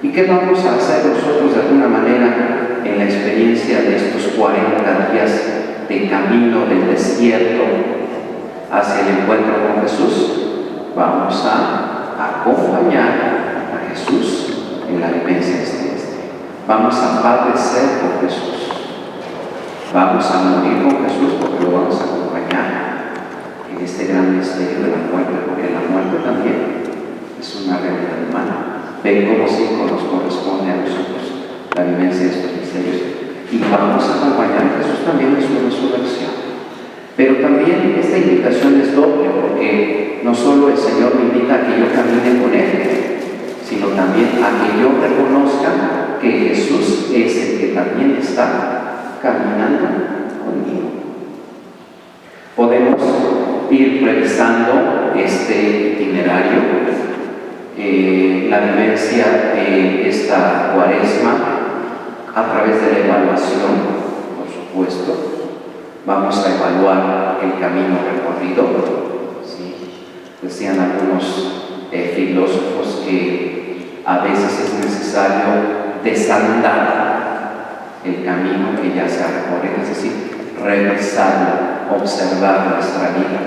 ¿Y qué vamos a hacer nosotros de alguna manera en la experiencia de estos 40 días de camino del desierto hacia el encuentro con Jesús? Vamos a acompañar a Jesús en la vivencia celeste. Vamos a padecer con Jesús. Vamos a morir con Jesús porque lo vamos a acompañar en este gran misterio de la muerte, porque la muerte también es una realidad humana. Ven cómo sí nos corresponde a nosotros la vivencia de estos misterios. Y vamos a acompañar a Jesús también en su resurrección. Pero también esta invitación es doble, porque no solo el Señor me invita a que yo camine con Él, sino también a que yo reconozca que Jesús es el que también está caminando conmigo. Podemos ir revisando este itinerario, la vivencia de esta Cuaresma a través de la evaluación, por supuesto. Vamos a evaluar el camino recorrido. ¿Sí? Decían algunos filósofos que a veces es necesario desandar el camino que ya se ha recorrido, es decir, revisarlo, observar nuestra vida.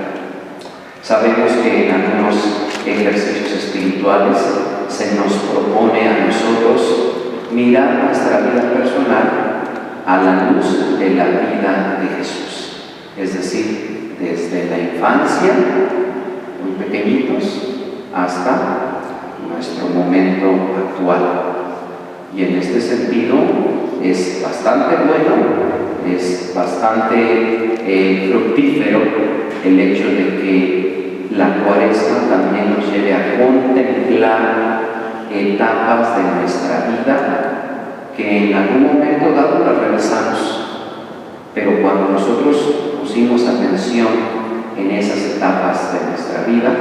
Sabemos que en algunos ejercicios espirituales se nos propone a nosotros mirar nuestra vida personal a la luz de la vida de Jesús, es decir, desde la infancia, muy pequeñitos, hasta nuestro momento actual. Y en este sentido es bastante bueno, es bastante fructífero el hecho de que la Cuaresma también nos lleve a contemplar etapas de nuestra vida que en algún momento dado las realizamos, pero cuando nosotros pusimos atención en esas etapas de nuestra vida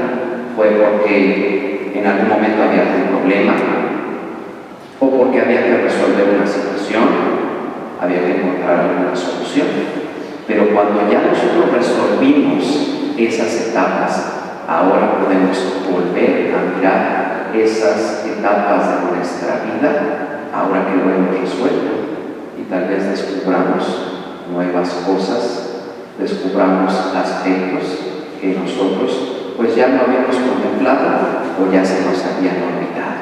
fue porque en algún momento había algún problema o porque había que resolver una situación, había que encontrar alguna solución. Pero cuando ya nosotros resolvimos esas etapas, ahora podemos volver a mirar esas etapas de nuestra vida, ahora que lo hemos resuelto, y tal vez descubramos nuevas cosas, descubramos aspectos que nosotros pues ya no habíamos contemplado o ya se nos habían olvidado.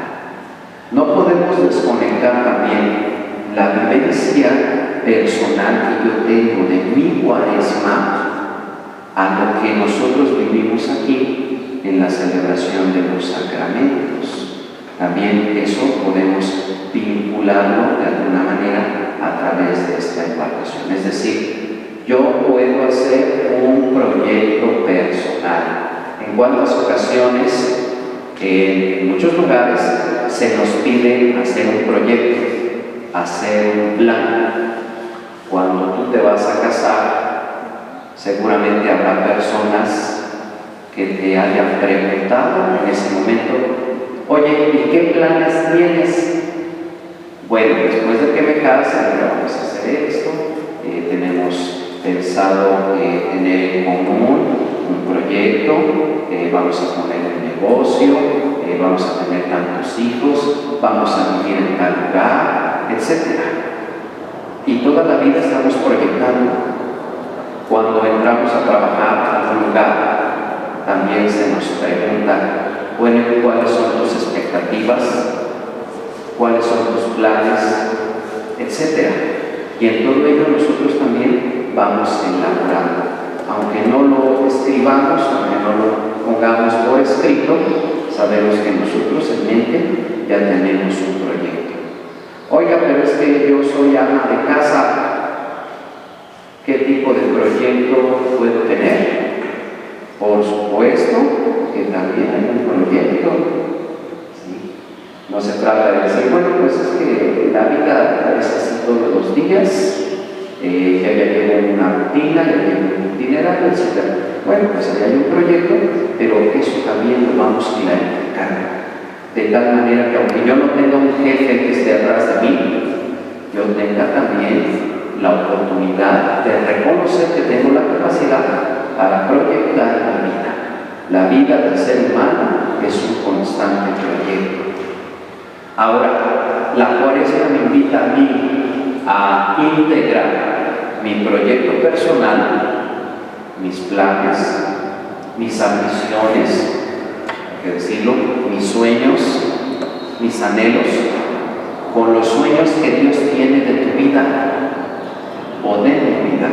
No podemos desconectar también la vivencia personal que yo tengo de mi Cuaresma a lo que nosotros vivimos aquí en la celebración de los sacramentos. También eso podemos vincularlo de alguna manera a través de esta evaluación. Es decir, yo puedo hacer un proyecto personal. En cuántas ocasiones, en muchos lugares, se nos pide hacer un proyecto, hacer un plan. Cuando tú te vas a casar, seguramente habrá personas que te hayan preguntado en ese momento: oye, ¿y qué planes tienes? Bueno, después de que me case, vamos a hacer esto, tenemos pensado tener en común un proyecto, vamos a poner un negocio, vamos a tener tantos hijos, vamos a vivir en tal lugar, etc. Y toda la vida estamos proyectando. Cuando entramos a trabajar en algún lugar, también se nos pregunta: bueno, ¿cuáles son tus expectativas? ¿Cuáles son tus planes? Etcétera. Y en todo ello nosotros también vamos elaborando. Aunque no lo escribamos, aunque no lo pongamos por escrito, sabemos que nosotros en mente ya tenemos un proyecto. Oiga, pero es que yo soy ama de casa. ¿Qué tipo de proyecto puedo tener? Por supuesto que también hay un proyecto. ¿Sí? No se trata de decir, bueno, pues es que la vida es así todos los días, ya llevo una rutina, ya llevo un itinerario, etc. Bueno, pues ahí hay un proyecto, pero eso también lo vamos a clarificar. De tal manera que aunque yo no tenga un jefe que esté atrás de mí, yo tenga también la oportunidad de reconocer que tengo la capacidad para proyectar mi vida. La vida del ser humano es un constante proyecto. Ahora, la Cuaresma me invita a mí a integrar mi proyecto personal, mis planes, mis ambiciones, hay que decirlo, mis sueños, mis anhelos, con los sueños que Dios tiene de tu vida o de mi vida.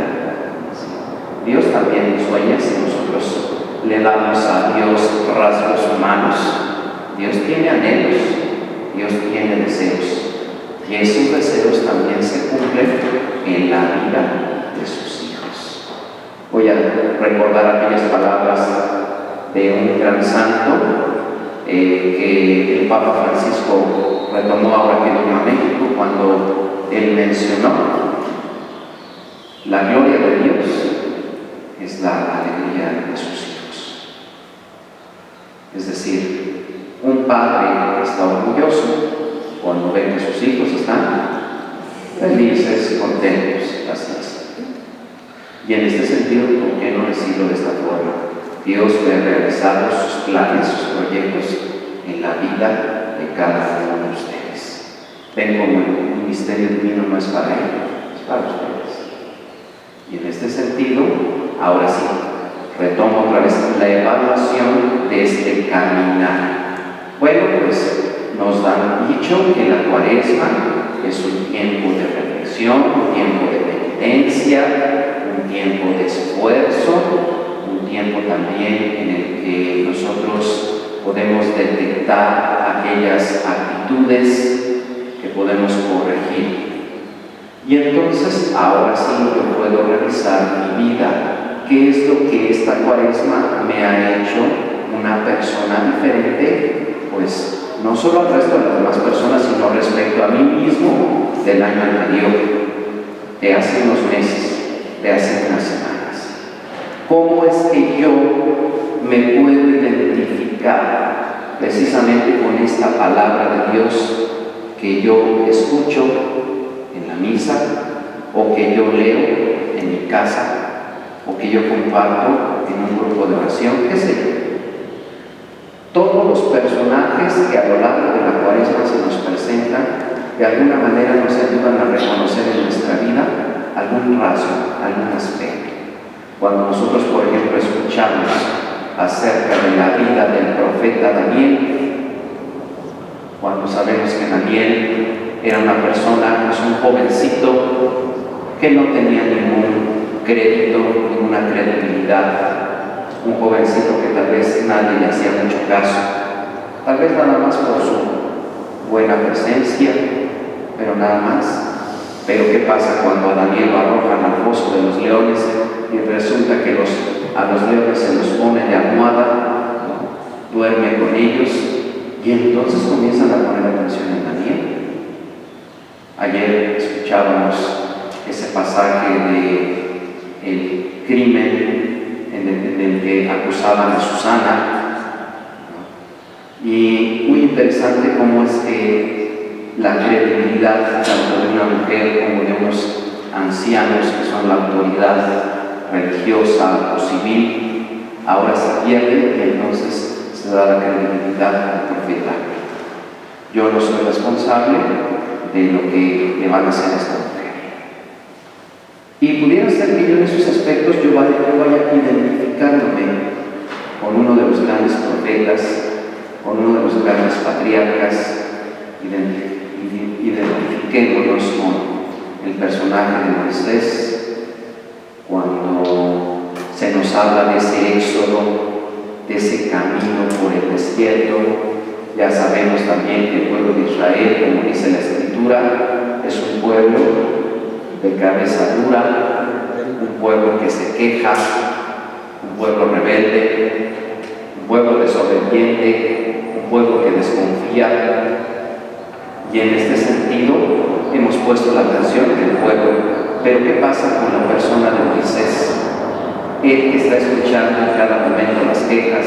Dios también sueña si nosotros le damos a Dios rasgos humanos. Dios tiene anhelos, Dios tiene deseos, y esos deseos también se cumplen en la vida de sus hijos. Voy a recordar aquellas palabras de un gran santo que el Papa Francisco retomó ahora que vino a México, cuando él mencionó: la gloria de Dios es la alegría de sus hijos. Es decir, un padre está orgulloso cuando ve que sus hijos están felices, contentos, así es. Y en este sentido, ¿por qué no decirlo de esta forma? Dios ve realizados sus planes, sus proyectos en la vida de cada uno de ustedes. Ven como el ministerio divino no es para ellos, es para ustedes. Y en este sentido, ahora sí, retomo otra vez la evaluación de este caminar. Bueno, pues nos han dicho que la Cuaresma es un tiempo de reflexión, un tiempo de penitencia, un tiempo de esfuerzo, un tiempo también en el que nosotros podemos detectar aquellas actitudes que podemos corregir. Y entonces, ahora sí, yo puedo revisar mi vida. ¿Qué es lo que esta Cuaresma me ha hecho una persona diferente? Pues no solo al resto de las demás personas, sino respecto a mí mismo del año anterior, de hace unos meses, de hace unas semanas. ¿Cómo es que yo me puedo identificar precisamente con esta palabra de Dios que yo escucho en la misa, o que yo leo en mi casa, o que yo comparto en un grupo de oración, qué sé yo? Todos los personajes que a lo largo de la Cuaresma se nos presentan, de alguna manera nos ayudan a reconocer en nuestra vida algún rasgo, algún aspecto. Cuando nosotros, por ejemplo, escuchamos acerca de la vida del profeta Daniel, cuando sabemos que Daniel era una persona, pues un jovencito que no tenía ningún crédito, ninguna credibilidad, un jovencito que tal vez nadie le hacía mucho caso, tal vez nada más por su buena presencia, pero nada más. Pero ¿qué pasa cuando a Daniel lo arrojan al foso de los leones y resulta que a los leones se los pone de almohada, duerme con ellos, y entonces comienzan a poner atención en Daniel? Ayer escuchábamos ese pasaje de el crimen en el que acusaban a Susana, y muy interesante cómo es que la credibilidad tanto de una mujer como de unos ancianos que son la autoridad religiosa o civil ahora se pierde, y entonces se da la credibilidad al profeta. Yo no soy responsable de lo que le van a hacer a esta mujer. Y pudiera ser que yo en esos aspectos yo vaya identificándome con uno de los grandes profetas, con uno de los grandes patriarcas. Identifiquémonos con el personaje de Moisés, cuando se nos habla de ese éxodo, de ese camino por el desierto. Ya sabemos también que el pueblo de Israel, como dice la Escritura, es un pueblo de cabeza dura, un pueblo que se queja, un pueblo rebelde, un pueblo desobediente, un pueblo que desconfía. Y en este sentido hemos puesto la atención en el pueblo. Pero ¿qué pasa con la persona de Moisés? Él que está escuchando en cada momento las quejas,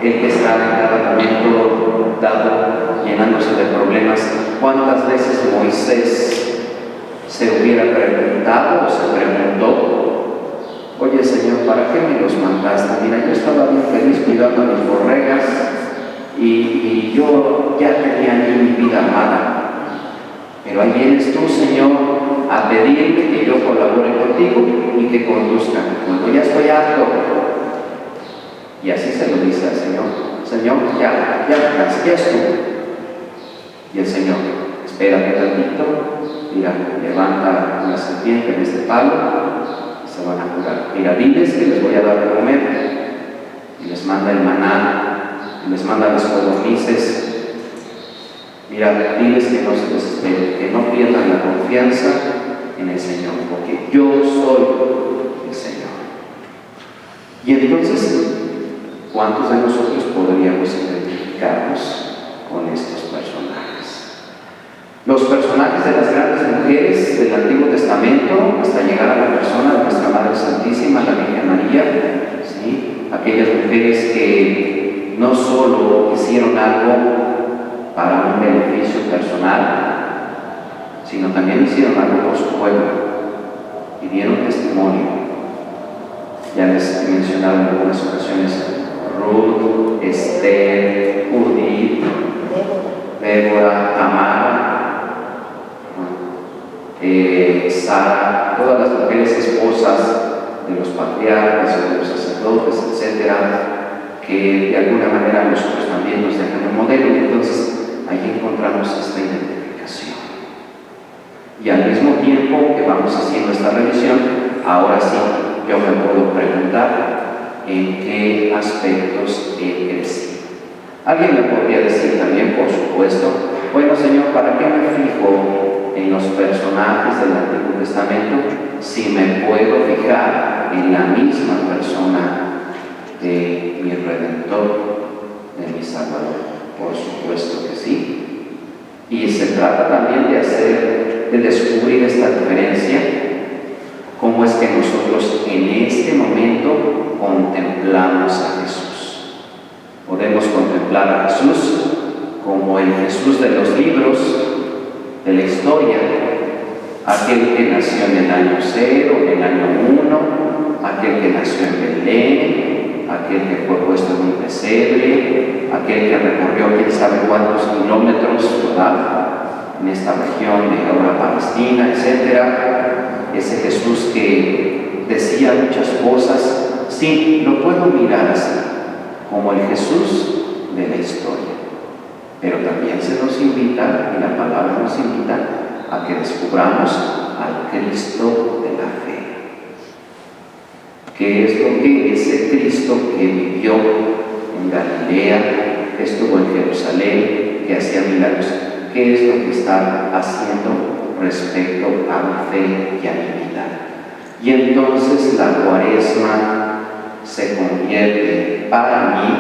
él que está en cada momento dado, llenándose de problemas. ¿Cuántas veces Moisés se hubiera preguntado o se preguntó: oye Señor, ¿para qué me los mandaste? Mira, yo estaba bien feliz cuidando a mis borregas y yo ya tenía mi vida amada. Pero ahí vienes tú, Señor, a pedirme que yo colabore contigo y que conduzca. Cuando ya estoy harto. Y así se lo dice al Señor. Señor, ya es tú. Y el Señor, espérate tantito, mira, levanta una serpiente en este palo y se van a curar. Mira, diles que les voy a dar de comer. Y les manda el maná, y les manda las codornices. Mira, diles que no se desesperen, que no pierdan la confianza en el Señor, porque yo soy el Señor. Y entonces, ¿cuántos de nosotros podríamos identificarnos con estos personajes? Los personajes de las grandes mujeres del Antiguo Testamento, hasta llegar a la persona de nuestra Madre Santísima, la Virgen María, ¿sí? Aquellas mujeres que no solo hicieron algo para un beneficio personal, sino también hicieron algo por su pueblo y dieron testimonio. Ya les he mencionado en algunas ocasiones Ruth, Esther, Judith, Débora, Tamar, Sara, todas las mujeres esposas de los patriarcas o de los sacerdotes, etcétera, que de alguna manera nosotros también nos dejan un modelo, y entonces ahí encontramos esta identificación. Y al mismo tiempo que vamos haciendo esta revisión, ahora sí yo me puedo preguntar en qué aspectos he crecido. Alguien me podría decir también, por supuesto, bueno, Señor, ¿para qué me fijo en los personajes del Antiguo Testamento si me puedo fijar en la misma persona de mi Redentor, de mi Salvador? Por supuesto que sí. Y se trata también de descubrir esta diferencia, cómo es que nosotros en este momento contemplamos a Jesús. Podemos contemplar a Jesús como el Jesús de los libros, de la historia, aquel que nació en el año 0, en el año 1, aquel que nació en Belén, aquel que fue puesto en un pesebre, aquel que recorrió quién sabe cuántos kilómetros, ¿verdad?, en esta región de ahora Palestina, etc. Ese Jesús que decía muchas cosas, sí, lo puedo mirar así, como el Jesús de la historia. Pero también se nos invita, y la palabra nos invita, a que descubramos al Cristo de la fe. ¿Qué es lo que ese Cristo que vivió en Galilea, que estuvo en Jerusalén, que hacía milagros, qué es lo que está haciendo respecto a mi fe y a mi vida? Y entonces la Cuaresma se convierte para mí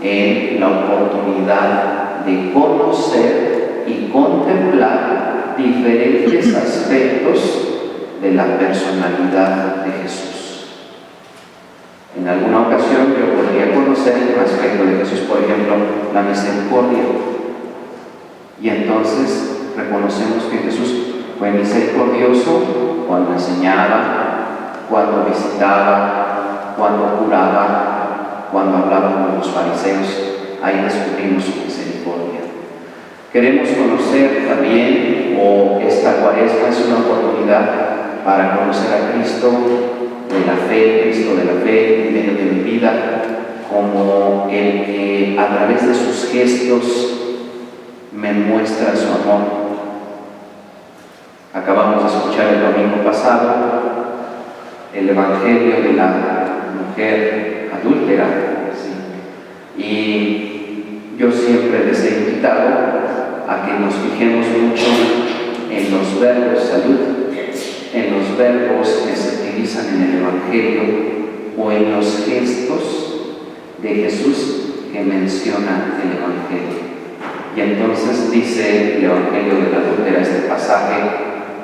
en la oportunidad de conocer y contemplar diferentes aspectos de la personalidad de Jesús. En alguna ocasión yo podría conocer un aspecto de Jesús, por ejemplo, la misericordia. Y entonces reconocemos que Jesús fue misericordioso cuando enseñaba, cuando visitaba, cuando curaba, cuando hablaba con los fariseos. Ahí descubrimos su misericordia. Queremos conocer también, o esta Cuaresma es una oportunidad para conocer a Cristo de la fe, Cristo de la fe en medio de mi vida, como el que a través de sus gestos me muestra su amor. Acabamos de escuchar el domingo pasado el Evangelio de la mujer adúltera, ¿sí? Y yo siempre les he invitado a que nos fijemos mucho en los verbos, salud, en los verbos que se utilizan en el Evangelio o en los gestos de Jesús que menciona el Evangelio. Y entonces dice el Evangelio de la adúltera, este pasaje,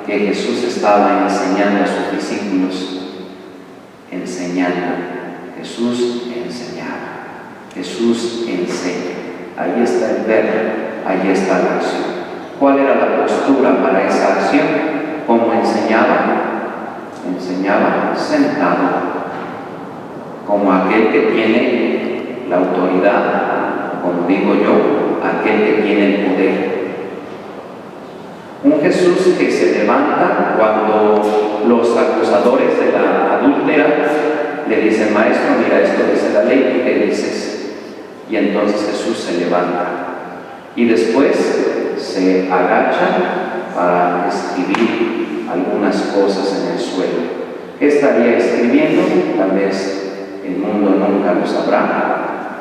que Jesús estaba enseñando a sus discípulos, enseñando. Jesús enseñaba, Jesús enseña. Ahí está el verbo, ahí está la acción. ¿Cuál era la postura para esa acción? ¿Cómo enseñaba? Enseñaba sentado, como aquel que tiene la autoridad, como digo yo, aquel que tiene el poder. Un Jesús levanta cuando los acusadores de la adúltera le dicen: maestro, mira, esto dice la ley, ¿qué dices? Y entonces Jesús se levanta y después se agacha para escribir algunas cosas en el suelo. ¿Qué estaría escribiendo? Tal vez el mundo nunca lo sabrá,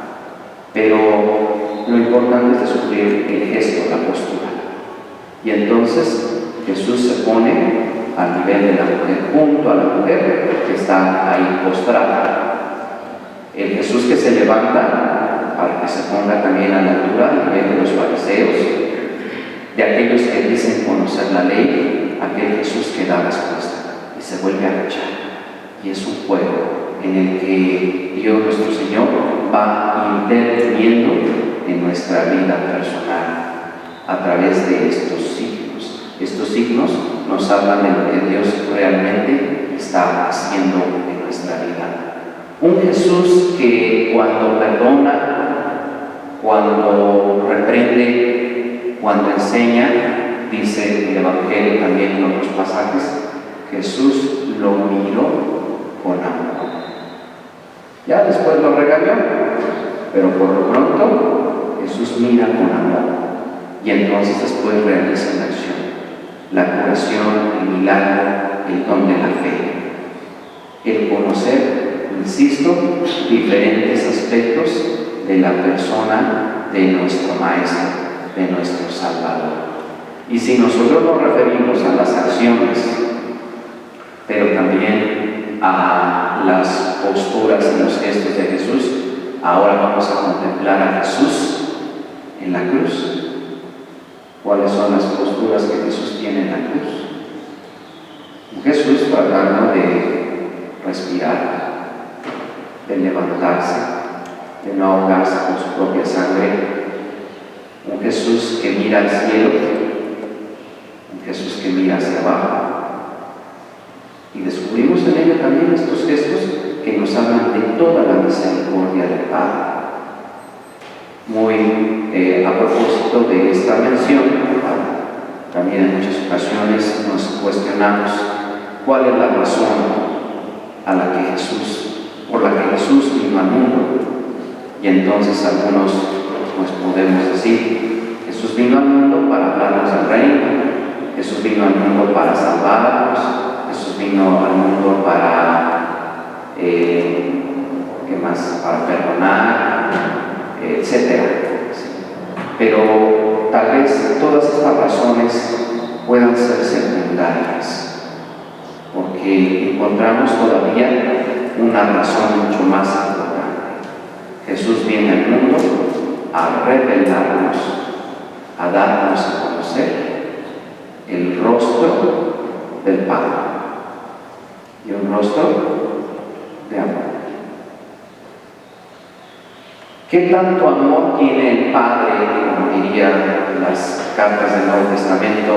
pero lo importante es descubrir el gesto, la postura. Y entonces Jesús se pone al nivel de la mujer, junto a la mujer que está ahí postrada. El Jesús que se levanta para que se ponga también a la altura, al nivel de los fariseos, de aquellos que dicen conocer la ley, aquel Jesús que da respuesta y se vuelve a agachar. Y es un juego en el que Dios nuestro Señor va interviniendo en nuestra vida personal a través de estos signos. Estos signos nos hablan de lo que Dios realmente está haciendo en nuestra vida. Un Jesús que cuando perdona, cuando reprende, cuando enseña, dice el Evangelio también en otros pasajes, Jesús lo miró con amor. Ya después lo regañó, pero por lo pronto Jesús mira con amor y entonces después realiza la acción, la curación, el milagro, el don de la fe, el conocer, insisto, diferentes aspectos de la persona de nuestro Maestro, de nuestro Salvador. Y si nosotros nos referimos a las acciones, pero también a las posturas y los gestos de Jesús, ahora vamos a contemplar a Jesús en la cruz. ¿Cuáles son las posturas que Jesús tiene en la cruz? Jesús tratando de respirar, de levantarse, de no ahogarse con su propia sangre. Un Jesús que mira al cielo, un Jesús que mira hacia abajo. Y descubrimos en ello también estos gestos que nos hablan de toda la misericordia del Padre. Muy a propósito de esta mención, también en muchas ocasiones nos cuestionamos cuál es la razón por la que Jesús vino al mundo. Y entonces algunos pues podemos decir: Jesús vino al mundo para hablarnos del reino, Jesús vino al mundo para salvarnos, Jesús vino al mundo para, ¿qué más? Para perdonar, etcétera. Pero tal vez todas estas razones puedan ser secundarias, porque encontramos todavía una razón mucho más importante. Jesús viene al mundo a revelarnos, a darnos a conocer el rostro del Padre, y un rostro de amor. ¿Qué tanto amor tiene el Padre, como dirían las cartas del Nuevo Testamento,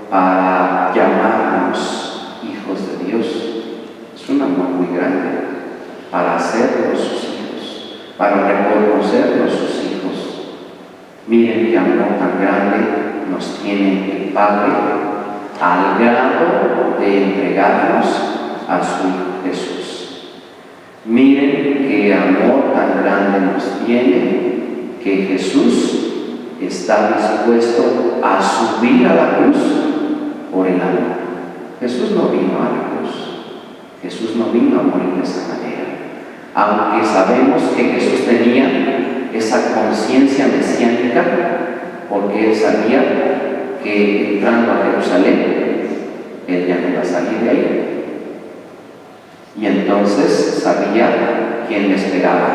para llamarnos hijos de Dios? Es un amor muy grande, para hacernos sus hijos, para reconocernos sus hijos. Miren qué amor tan grande nos tiene el Padre, al grado de entregarnos a su Hijo Jesús. Miren qué amor tan grande nos tiene, que Jesús está dispuesto a subir a la cruz por el amor. Jesús no vino a la cruz, Jesús no vino a morir de esa manera, aunque sabemos que Jesús tenía esa conciencia mesiánica, porque él sabía que entrando a Jerusalén, él ya no iba a salir de ahí. Y entonces sabía quién le esperaba.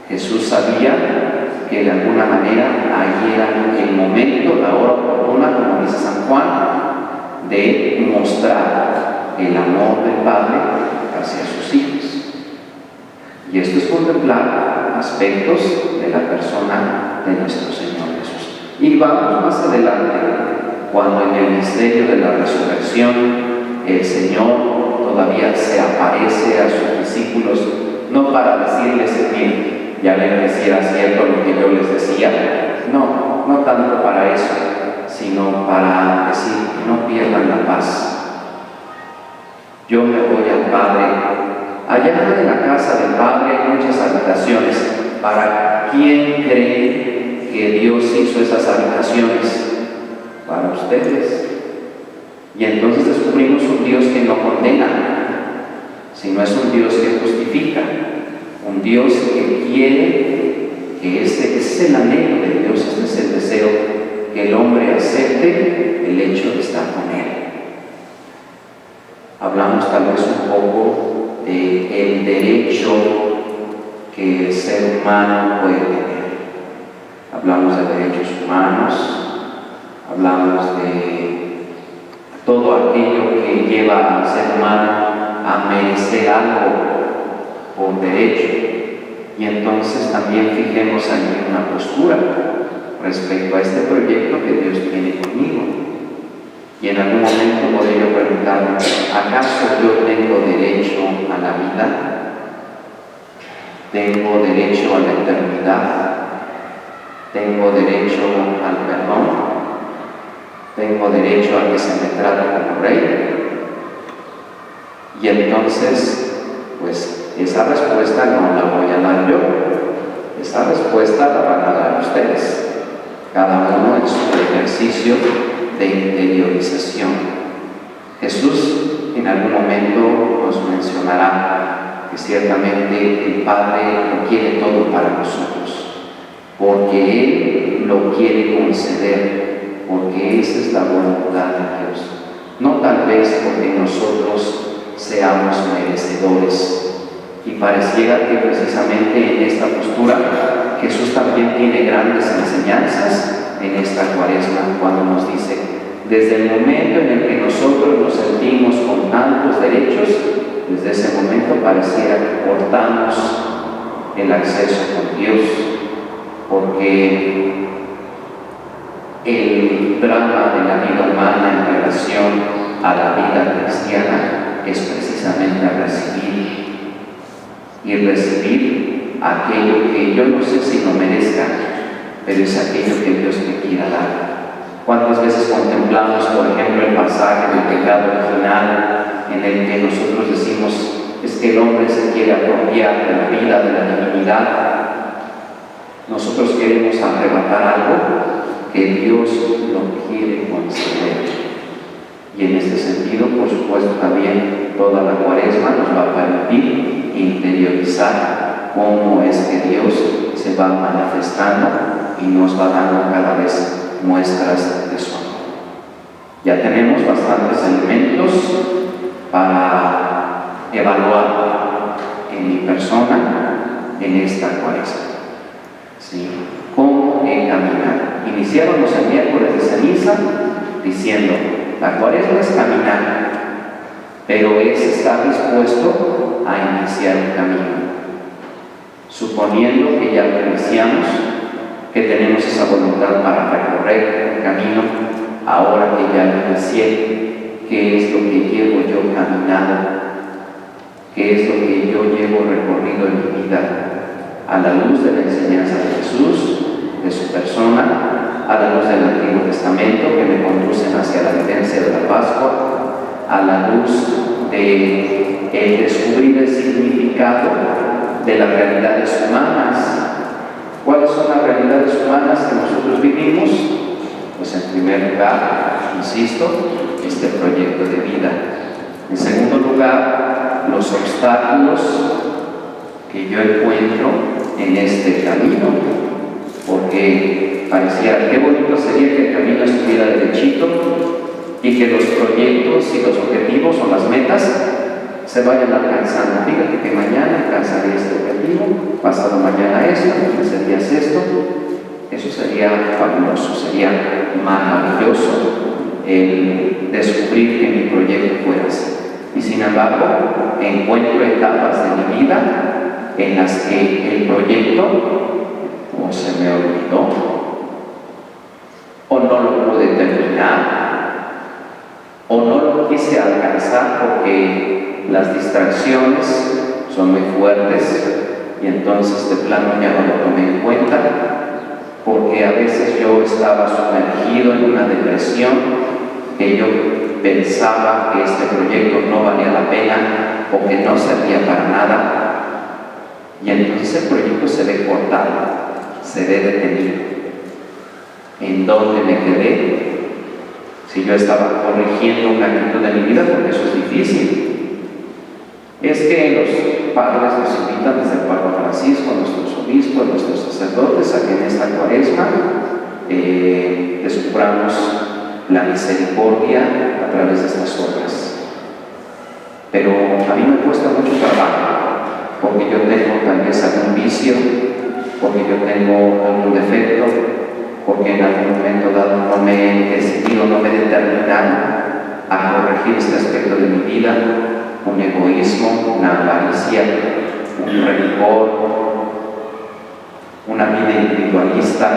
Jesús sabía que de alguna manera ahí era el momento, la hora oportuna, como dice San Juan, de mostrar el amor del Padre hacia sus hijos. Y esto es contemplar aspectos de la persona de nuestro Señor Jesús. Y vamos más adelante, cuando en el misterio de la resurrección el Señor todavía se aparece a sus discípulos, no para decirles: bien, ya ven que si era cierto lo que yo les decía. No tanto para eso, sino para decir: no pierdan la paz. Yo me voy al Padre. Allá en la casa del Padre hay muchas habitaciones. ¿Para quién cree que Dios hizo esas habitaciones? Para ustedes. Y entonces descubrimos un Dios que no condena, sino es un Dios que justifica, un Dios que quiere, que ese es el anhelo de Dios, este es el deseo, que el hombre acepte el hecho de estar con Él. Hablamos tal vez un poco del derecho que el ser humano puede tener. Hablamos de derechos humanos, hablamos de todo aquello que lleva al ser humano a merecer algo por derecho. Y entonces también fijemos aquí una postura respecto a este proyecto que Dios tiene conmigo. Y en algún momento podría yo preguntarme, ¿acaso yo tengo derecho a la vida? ¿Tengo derecho a la eternidad? ¿Tengo derecho al perdón? ¿Tengo derecho a que se me trate como rey? Y entonces, pues esa respuesta no la voy a dar yo. Esa respuesta la van a dar ustedes, cada uno en su ejercicio de interiorización. Jesús en algún momento nos mencionará que ciertamente el Padre lo quiere todo para nosotros, porque Él lo quiere conceder, porque esa es la voluntad de Dios. No tal vez porque nosotros seamos merecedores. Y pareciera que precisamente en esta postura Jesús también tiene grandes enseñanzas en esta Cuaresma, cuando nos dice, desde el momento en el que nosotros nos sentimos con tantos derechos, desde ese momento pareciera que cortamos el acceso con Dios, porque el drama de la vida humana en relación a la vida cristiana es precisamente recibir, y recibir aquello que yo no sé si lo merezca, pero es aquello que Dios me quiera dar. ¿Cuántas veces contemplamos, por ejemplo, el pasaje del pecado original en el que nosotros decimos, es que el hombre se quiere apropiar de la vida, de la divinidad? Nosotros queremos arrebatar algo que Dios lo quiere conceder. Y en este sentido, por supuesto, también toda la Cuaresma nos va a permitir interiorizar cómo es que Dios se va manifestando y nos va dando cada vez muestras de su amor. Ya tenemos bastantes elementos para evaluar en mi persona en esta Cuaresma. ¿Sí? ¿Cómo caminar? Iniciábamos el miércoles de ceniza diciendo, la Cuaresma es caminar, pero es estar dispuesto a iniciar un camino, suponiendo que ya lo iniciamos, que tenemos esa voluntad para recorrer el camino. Ahora que ya lo inicié, ¿qué es lo que llevo yo caminado? ¿Qué es lo que yo llevo recorrido en mi vida? A la luz de la enseñanza de Jesús, de su persona, a la luz del Antiguo Testamento que me conducen hacia la vivencia de la Pascua, a la luz de el descubrir el significado de las realidades humanas. ¿Cuáles son las realidades humanas que nosotros vivimos? Pues en primer lugar, insisto, este proyecto de vida. En segundo lugar, los obstáculos que yo encuentro en este camino, porque pareciera qué bonito sería que el camino estuviera derechito y que los proyectos y los objetivos o las metas se vayan alcanzando. Fíjate que mañana alcanzaré este objetivo, pasado mañana esto, en 15 días esto. Eso sería fabuloso, sería maravilloso el descubrir que mi proyecto fuera así. Y sin embargo, encuentro etapas de mi vida en las que el proyecto o se me olvidó, o no lo pude terminar, o no lo quise alcanzar porque las distracciones son muy fuertes y entonces de plano ya no lo tomé en cuenta, porque a veces yo estaba sumergido en una depresión que yo pensaba que este proyecto no valía la pena o que no servía para nada, y entonces el proyecto se ve cortado, se ve detenido. ¿En dónde me quedé? Si yo estaba corrigiendo un acto de mi vida, porque eso es difícil. Es que los padres nos invitan desde el Papa Francisco, nuestros obispos, nuestros sacerdotes, a que en esta Cuaresma descubramos la misericordia a través de estas obras. Pero a mí me cuesta mucho trabajo, porque yo tengo tal vez algún vicio, porque yo tengo algún defecto, porque en algún momento dado no me he decidido, no me he determinado a corregir este aspecto de mi vida, un egoísmo, una avaricia, un rencor, una vida individualista,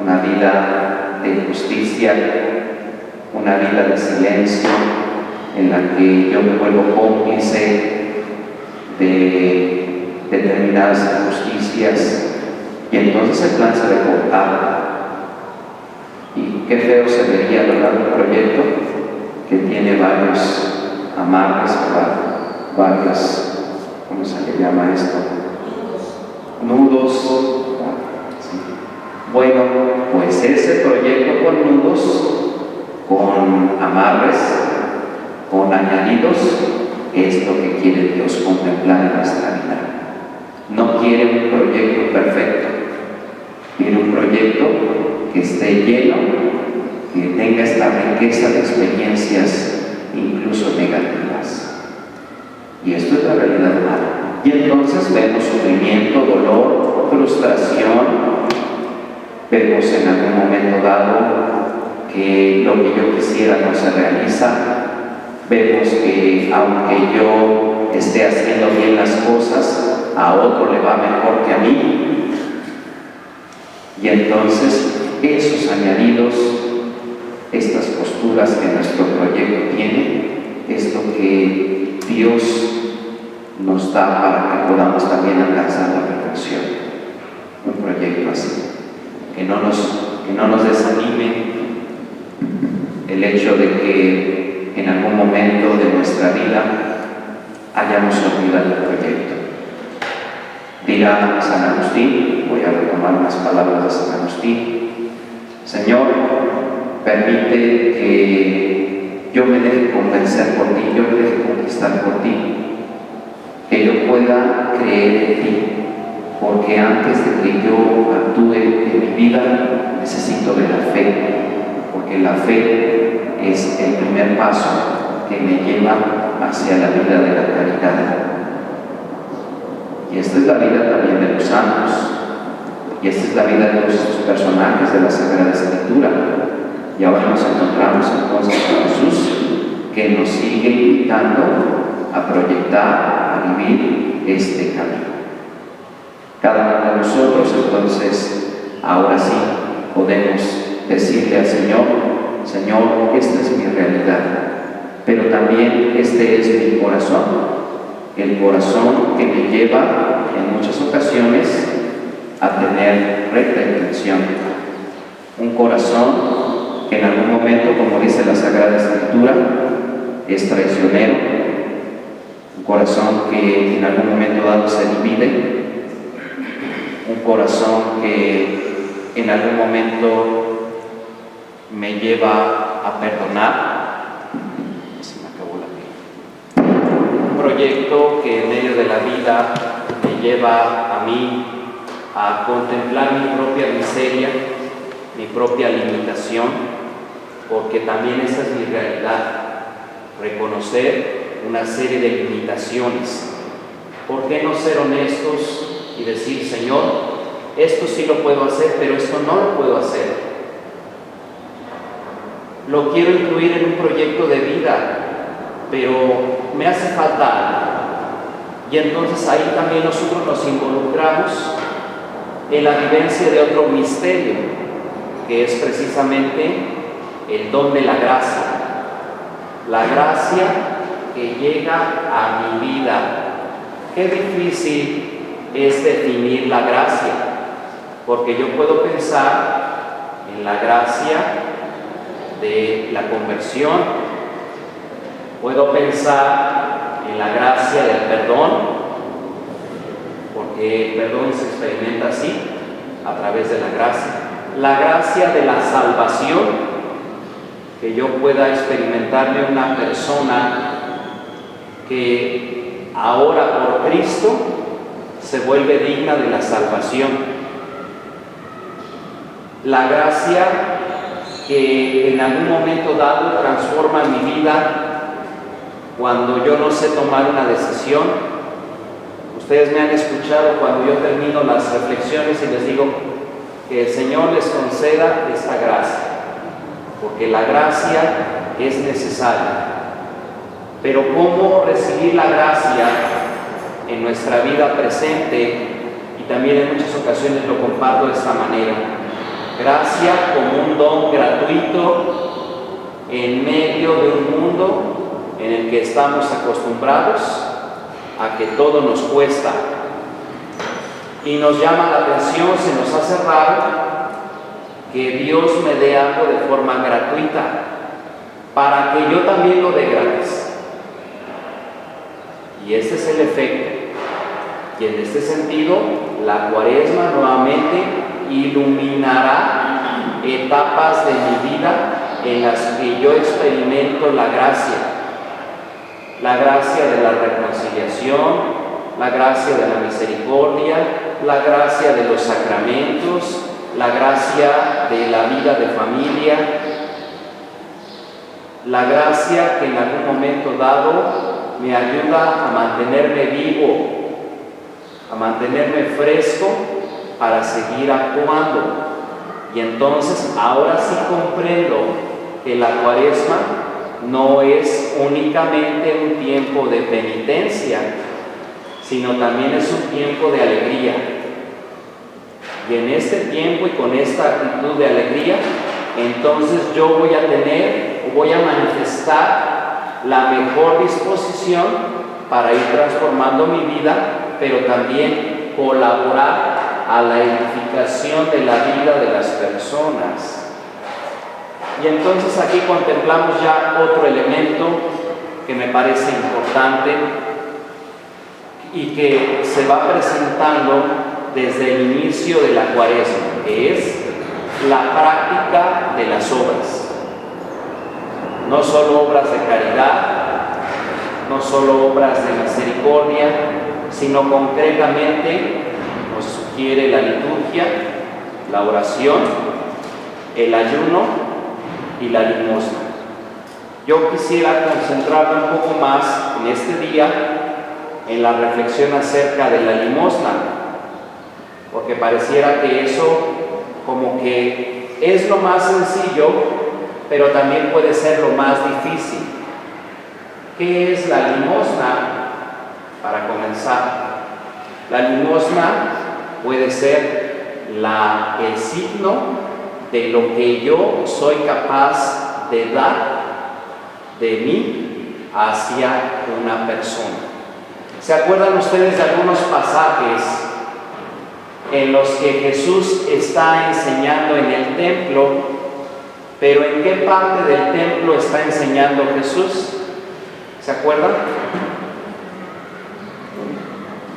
una vida de injusticia, una vida de silencio en la que yo me vuelvo cómplice de determinadas injusticias, y entonces el plan se ve cortado. Y qué feo se vería, ¿verdad?, un proyecto que tiene varios amarres, varios, ¿cómo se le llama esto? Nudos. Sí. Bueno, pues ese proyecto con nudos, con amarres, con añadidos, es lo que quiere Dios contemplar en nuestra vida. No quiere un proyecto perfecto, quiere un proyecto que esté lleno, que tenga esta riqueza de experiencias incluso negativas. Y esto es la realidad humana. Y entonces vemos sufrimiento, dolor, frustración, vemos en algún momento dado que lo que yo quisiera no se realiza, vemos que aunque yo esté haciendo bien las cosas, a otro le va mejor que a mí. Y entonces esos añadidos, estas posturas que nuestro proyecto tiene, es lo que Dios nos da para que podamos también alcanzar la perfección. Un proyecto así, que no nos desanime el hecho de que en algún momento de nuestra vida hayamos olvidado el proyecto. Dirá San Agustín, voy a retomar unas palabras de San Agustín: Señor, permite que yo me deje convencer por ti, yo me deje conquistar por ti, que yo pueda creer en ti, porque antes de que yo actúe en mi vida necesito de la fe, porque la fe es el primer paso que me lleva hacia la vida de la caridad. Y esta es la vida también de los santos, y esta es la vida de todos estos personajes de la Sagrada Escritura. Y ahora nos encontramos entonces con Jesús, que nos sigue invitando a proyectar, a vivir este camino. Cada uno de nosotros entonces, ahora sí, podemos decirle al Señor: Señor, esta es mi realidad, pero también este es mi corazón, el corazón que me lleva en muchas ocasiones a tener recta intención, un corazón que en algún momento, como dice la Sagrada Escritura, es traicionero, un corazón que en algún momento dado se divide, un corazón que en algún momento me lleva a perdonar. Se me acabó la vida. Un proyecto que en medio de la vida me lleva a mí a contemplar mi propia miseria, mi propia limitación, porque también esa es mi realidad, reconocer una serie de limitaciones. ¿Por qué no ser honestos y decir: Señor, esto sí lo puedo hacer, pero esto no lo puedo hacer? Lo quiero incluir en un proyecto de vida, pero me hace falta algo. Y entonces ahí también nosotros nos involucramos en la vivencia de otro misterio, que es precisamente el don de la gracia. La gracia que llega a mi vida. Qué difícil es definir la gracia, porque yo puedo pensar en la gracia de la conversión. Puedo pensar en la gracia del perdón, porque el perdón se experimenta así, a través de la gracia. La gracia de la salvación, que yo pueda experimentarme una persona que ahora por Cristo se vuelve digna de la salvación. La gracia que en algún momento dado transforma mi vida cuando yo no sé tomar una decisión. Ustedes me han escuchado cuando yo termino las reflexiones y les digo que el Señor les conceda esta gracia, porque la gracia es necesaria. Pero ¿cómo recibir la gracia en nuestra vida presente? Y también en muchas ocasiones lo comparto de esta manera: gracia como un don gratuito en medio de un mundo en el que estamos acostumbrados a que todo nos cuesta y nos llama la atención, se nos hace raro que Dios me dé algo de forma gratuita para que yo también lo dé gratis. Y este es el efecto. Y en este sentido, la Cuaresma nuevamente iluminará etapas de mi vida en las que yo experimento la gracia de la reconciliación, la gracia de la misericordia, la gracia de los sacramentos, la gracia de la vida de familia, la gracia que en algún momento dado me ayuda a mantenerme vivo, a mantenerme fresco para seguir actuando. Y entonces ahora sí comprendo que la Cuaresma no es únicamente un tiempo de penitencia, sino también es un tiempo de alegría. Y en este tiempo y con esta actitud de alegría, entonces yo voy a tener o voy a manifestar la mejor disposición para ir transformando mi vida, pero también colaborar a la edificación de la vida de las personas. Y entonces aquí contemplamos ya otro elemento que me parece importante y que se va presentando desde el inicio de la Cuaresma, que es la práctica de las obras. No solo obras de caridad, no solo obras de misericordia, sino concretamente nos sugiere la liturgia, la oración, el ayuno y la limosna. Yo quisiera concentrarme un poco más en este día en la reflexión acerca de la limosna, porque pareciera que eso como que es lo más sencillo, pero también puede ser lo más difícil. ¿Qué es la limosna? Para comenzar, la limosna puede ser el signo de lo que yo soy capaz de dar de mí hacia una persona. ¿Se acuerdan ustedes de algunos pasajes en los que Jesús está enseñando en el templo? Pero ¿en qué parte del templo está enseñando Jesús? ¿Se acuerdan?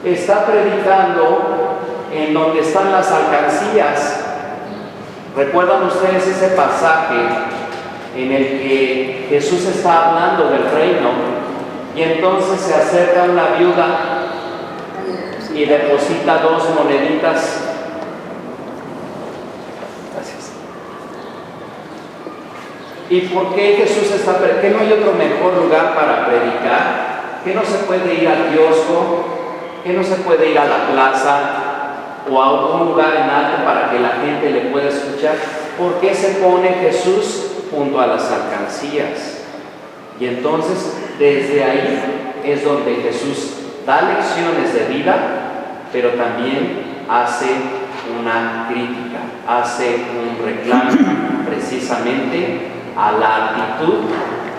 Está predicando en donde están las alcancías. ¿Recuerdan ustedes ese pasaje en el que Jesús está hablando del reino y entonces se acerca una viuda y deposita 2 moneditas? Gracias. ¿Y por qué Jesús está predicando? ¿Que no hay otro mejor lugar para predicar? ¿Que no se puede ir al kiosco? ¿Que no se puede ir a la plaza o a un lugar en alto para que la gente le pueda escuchar? ¿Por qué se pone Jesús junto a las alcancías? Y entonces desde ahí es donde Jesús da lecciones de vida, pero también hace una crítica, hace un reclamo precisamente a la actitud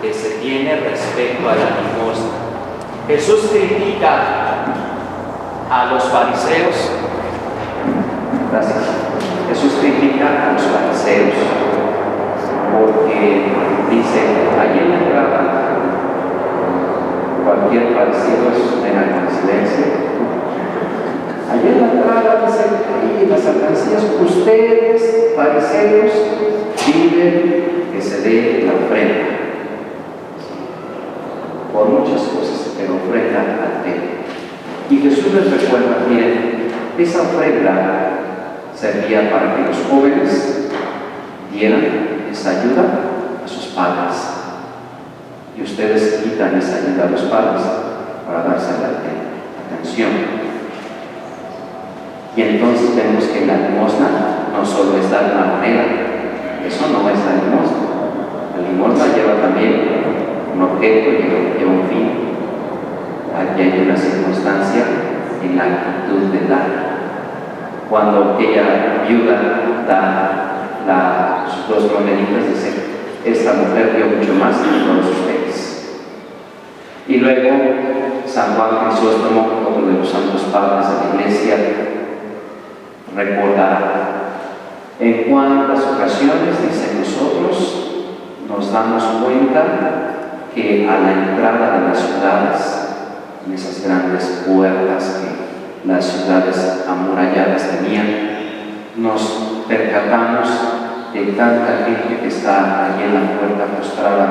que se tiene respecto a la limosna. Jesús critica a los fariseos. Gracias. Jesús critica a los fariseos porque dice, allí en la entrada, cualquier parecido es una coincidencia. Allí en la entrada dice, ahí en las alcancías, ustedes, fariseos, piden que se dé la ofrenda. Por muchas cosas, pero ofrenda al templo. Y Jesús les recuerda, miren, esa ofrenda servía para que los jóvenes dieran esa ayuda a sus padres. Y ustedes quitan esa ayuda a los padres para dársela al templo. Atención. Y entonces vemos que la limosna no solo es dar una moneda, eso no es la limosna. La limosna lleva también un objeto, lleva un fin. Aquí hay una circunstancia en la actitud de dar. Cuando aquella viuda da sus 2 moneditas, dice, esta mujer dio mucho más que todos ustedes. Y luego San Juan Crisóstomo, otro de los santos padres de la Iglesia, recordará en cuántas ocasiones, dice, nosotros nos damos cuenta que a la entrada de las ciudades, en esas grandes puertas que las ciudades amuralladas tenían, nos percatamos de tanta gente que está allí en la puerta postrada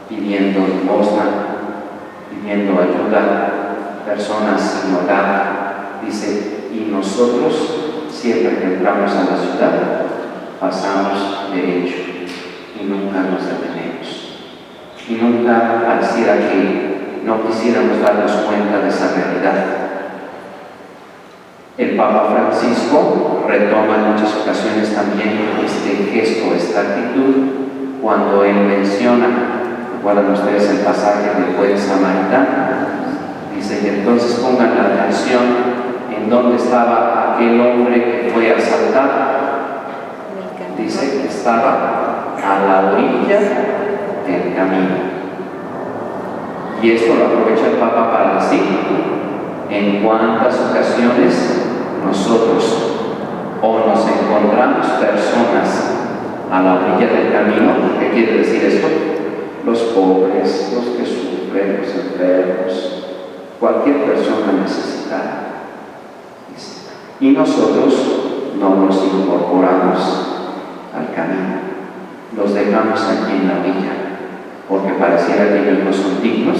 pidiendo limosna, pidiendo ayuda, personas sin hogar. Dice, y nosotros siempre que entramos a la ciudad pasamos derecho y nunca nos detenemos. Y nunca pareciera que no quisiéramos darnos cuenta de esa realidad. El Papa Francisco retoma en muchas ocasiones también este gesto, esta actitud, cuando él menciona, recuerdan ustedes el pasaje del buen samaritano, dice, y entonces pongan la atención en dónde estaba aquel hombre que fue asaltado. Dice que estaba a la orilla del camino. Y esto lo aprovecha el Papa para decir en cuántas ocasiones nosotros o nos encontramos personas a la orilla del camino. ¿Qué quiere decir esto? Los pobres, los que sufren, los enfermos, cualquier persona necesitada. Y nosotros no nos incorporamos al camino, los dejamos aquí en la orilla, porque pareciera que ellos no son dignos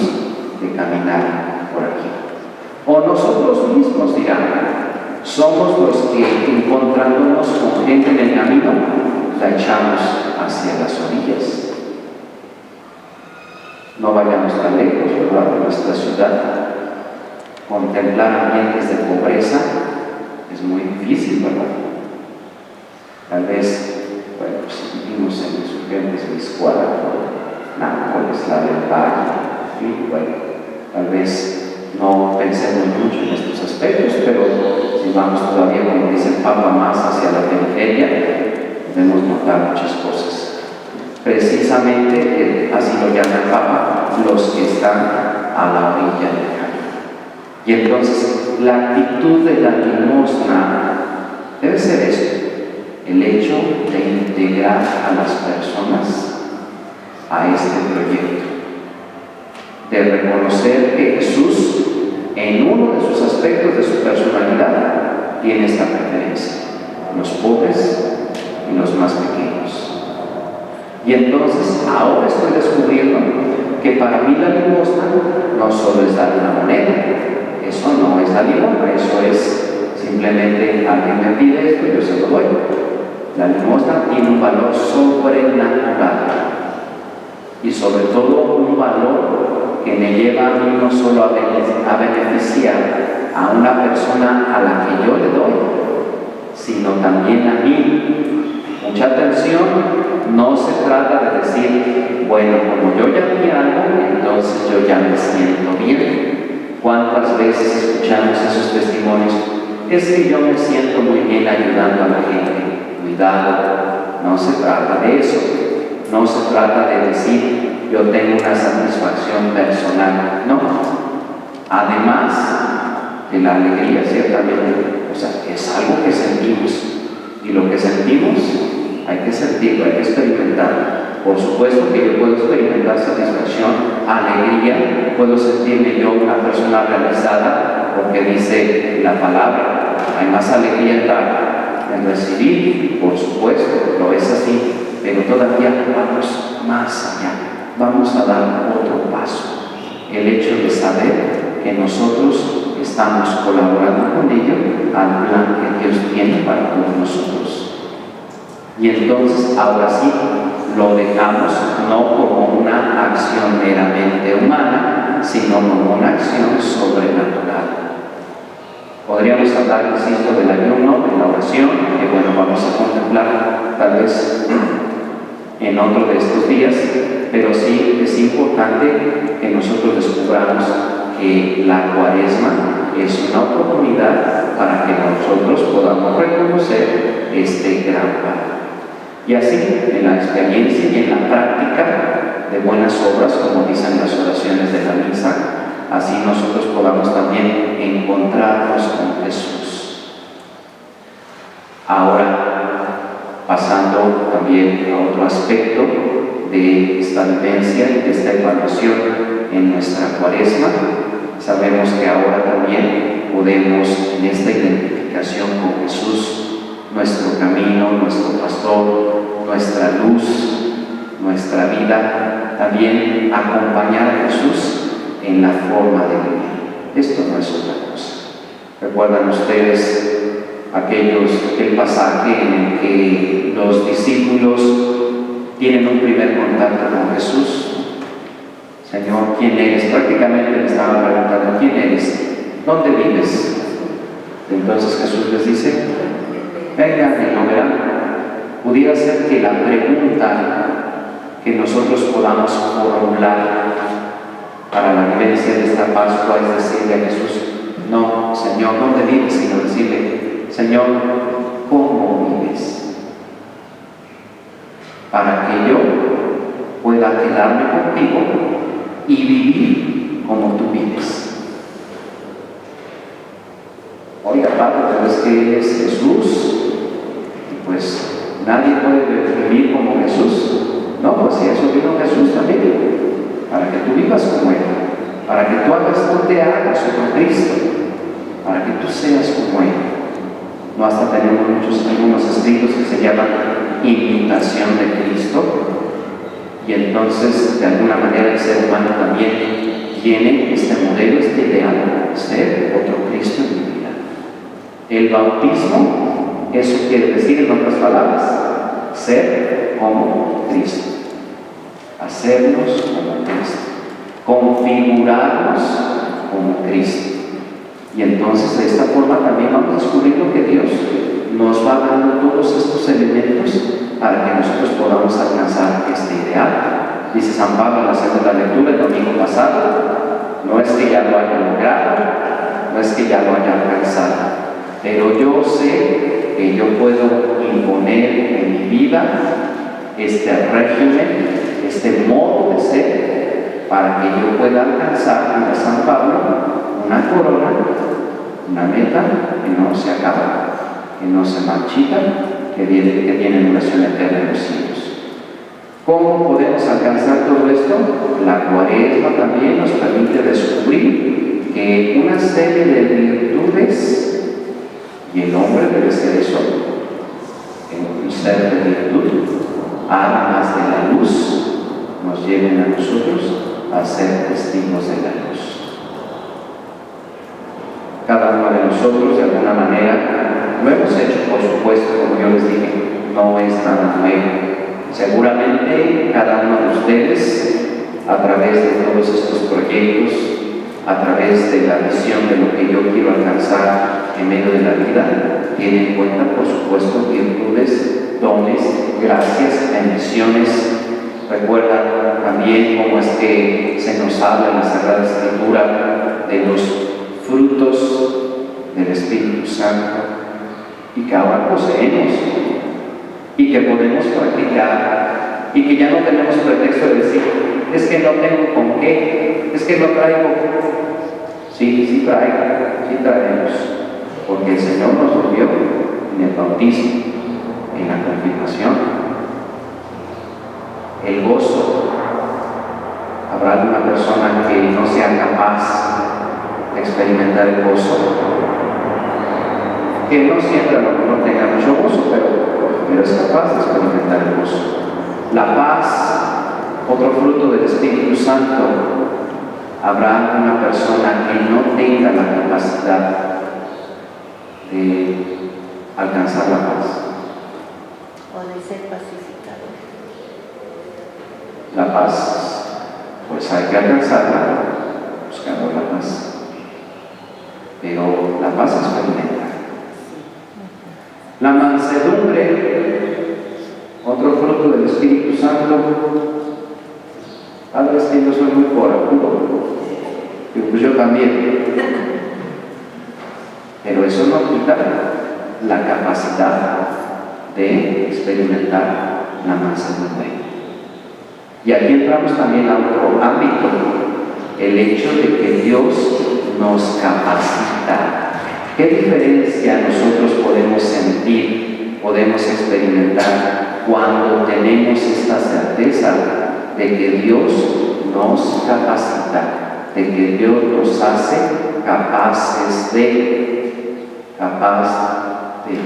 de caminar por aquí. O nosotros mismos, dirán, somos los que, encontrándonos con gente en el camino, la echamos hacia las orillas. No vayamos tan lejos, ¿verdad?, de nuestra ciudad. Contemplar ambientes de pobreza es muy difícil, ¿verdad? Tal vez, bueno, pues vivimos en Insurgentes, Miscuala, Nápoles, la del Valle, en fin, bueno, tal vez no pensemos mucho en estos aspectos, pero si vamos todavía, como dice el Papa, más hacia la periferia, debemos notar muchas cosas. Precisamente, así lo llama el Papa, los que están a la orilla del camino. Y entonces, la actitud de la limosna debe ser esto, el hecho de integrar a las personas a este proyecto, de reconocer que Jesús, en uno de sus aspectos de su personalidad, tiene esta preferencia, los pobres y los más pequeños. Y entonces ahora estoy descubriendo que para mí la limosna no solo es dar una moneda, eso no es la limosna, eso es simplemente alguien me pide esto y yo se lo doy. La limosna tiene un valor sobrenatural y sobre todo un valor que me lleva a mí no solo a beneficiar a una persona a la que yo le doy, sino también a mí. Mucha atención, no se trata de decir, bueno, como yo ya di algo, entonces yo ya me siento bien. ¿Cuántas veces escuchamos esos testimonios? Es que yo me siento muy bien ayudando a la gente. Cuidado, no se trata de eso. No se trata de decir, yo tengo una satisfacción personal. No. Además de la alegría, ciertamente, o sea, es algo que sentimos. Y lo que sentimos hay que sentirlo, hay que experimentarlo. Por supuesto que yo puedo experimentar satisfacción, alegría, puedo sentirme yo una persona realizada, porque dice la palabra, hay más alegría en recibir, por supuesto, lo es así, pero todavía vamos más allá, vamos a dar otro paso. El hecho de saber que nosotros estamos colaborando con ello al plan que Dios tiene para todos nosotros. Y entonces, ahora sí, lo dejamos no como una acción meramente humana, sino como una acción sobrenatural. Podríamos hablar, insisto, del ayuno, de la oración, que bueno, vamos a contemplar tal vez en otro de estos días, pero sí es importante que nosotros descubramos que la Cuaresma es una oportunidad para que nosotros podamos reconocer este gran valor. Y así, en la experiencia y en la práctica de buenas obras, como dicen las oraciones de la misa, así nosotros podamos también encontrarnos con Jesús. Ahora, pasando también a otro aspecto de esta vivencia y de esta evaluación en nuestra Cuaresma, sabemos que ahora también podemos, en esta identificación con Jesús, nuestro camino, nuestro pastor, nuestra luz, nuestra vida, también acompañar a Jesús en la forma de vivir. Esto no es otra cosa. ¿Recuerdan ustedes aquel pasaje en el que los discípulos tienen un primer contacto con Jesús? Señor, ¿quién eres? Prácticamente le estaban preguntando, ¿quién eres? ¿Dónde vives? Entonces Jesús les dice, vengan y lo verán. Pudiera ser que la pregunta que nosotros podamos formular para la vivencia de esta Pascua es decirle a Jesús, no, Señor, ¿dónde vives? Sino decirle, Señor, ¿cómo vives? Para que yo pueda quedarme contigo y vivir como tú vives. Oiga, Padre, pero es que es Jesús, y pues nadie puede vivir como Jesús. No, pues si eso vino Jesús también, para que tú vivas como Él, para que tú te hagas como Cristo, para que tú seas como Él. No, hasta tenemos algunos escritos que se llaman imitación de Cristo, y entonces de alguna manera el ser humano también tiene este modelo, este ideal de ser otro Cristo en mi vida. El bautismo, eso quiere decir, en otras palabras, ser como Cristo, hacernos como Cristo, configurarnos como Cristo. Y entonces de esta forma también vamos descubriendo que Dios nos va dando todos estos elementos para que nosotros podamos alcanzar este ideal. Dice San Pablo en la segunda lectura el domingo pasado, no es que ya lo haya logrado, no es que ya lo haya alcanzado, pero yo sé que yo puedo imponer en mi vida este régimen, este modo de ser, para que yo pueda alcanzar, como San Pablo, una corona, una meta que no se acaba, que no se marchita, que tiene duración eterna en los cielos. ¿Cómo podemos alcanzar todo esto? La Cuaresma también nos permite descubrir que una serie de virtudes, y el hombre debe ser eso, un ser de virtud, armas de la luz, nos lleven a nosotros a ser testigos de la luz. Cada uno de nosotros, de alguna manera, lo hemos hecho, por supuesto, como yo les dije, no es nada nuevo. Seguramente cada uno de ustedes, a través de todos estos proyectos, a través de la visión de lo que yo quiero alcanzar en medio de la vida, tiene en cuenta, por supuesto, virtudes, dones, gracias, bendiciones. Recuerda también cómo es que se nos habla en la Sagrada Escritura de los frutos del Espíritu Santo y que ahora poseemos y que podemos practicar y que ya no tenemos pretexto de decir, es que no tengo con qué, es que no traigo. Sí traemos, porque el Señor nos lo dio en el bautismo. en la confirmación. El gozo. Habrá alguna persona que no sea capaz de experimentar el gozo, que no siempre a lo mejor tenga mucho gozo, pero es capaz de experimentar el gozo. La paz, otro fruto del Espíritu Santo. Habrá una persona que no tenga la capacidad de alcanzar la paz. O de ser pacificador. La paz, pues hay que alcanzarla buscando la paz. Pero la paz se experimenta. La mansedumbre, otro fruto del Espíritu Santo. Padre, es que yo soy muy corajudo. Pues yo también. Pero eso no quita la capacidad de experimentar la mansedumbre. Y aquí entramos también a otro ámbito, el hecho de que Dios nos capacita. ¿Qué diferencia nosotros podemos sentir, podemos experimentar cuando tenemos esta certeza de que Dios nos capacita? De que Dios nos hace capaces de